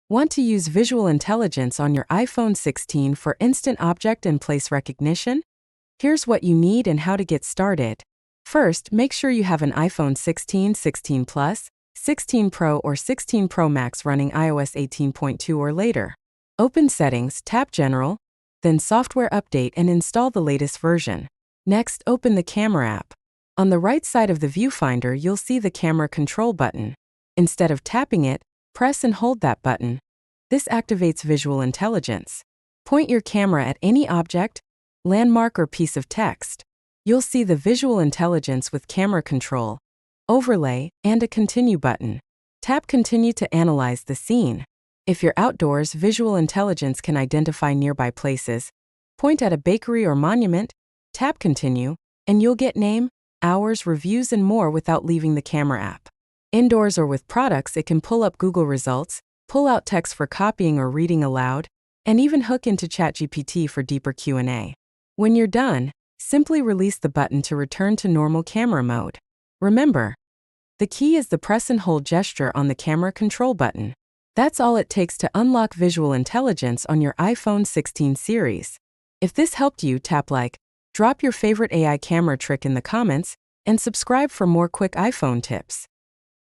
Want to use visual intelligence on your iPhone 16 for instant object and place recognition? Here's what you need and how to get started. First, make sure you have an iPhone 16, 16 Plus, 16 Pro or 16 Pro Max running iOS 18.2 or later. Open Settings, tap General, then Software Update and install the latest version. Next, open the Camera app. On the right side of the viewfinder, you'll see the Camera Control button. Instead of tapping it, press and hold that button. This activates visual intelligence. Point your camera at any object, landmark or piece of text. You'll see the visual intelligence with camera control, overlay, and a continue button. Tap continue to analyze the scene. If you're outdoors, visual intelligence can identify nearby places. Point at a bakery or monument, tap continue, and you'll get name, hours, reviews, and more without leaving the camera app. Indoors or with products, it can pull up Google results, pull out text for copying or reading aloud, and even hook into ChatGPT for deeper Q&A. When you're done, simply release the button to return to normal camera mode. Remember, the key is the press and hold gesture on the camera control button. That's all it takes to unlock visual intelligence on your iPhone 16 series. If this helped you, tap like, drop your favorite AI camera trick in the comments, and subscribe for more quick iPhone tips.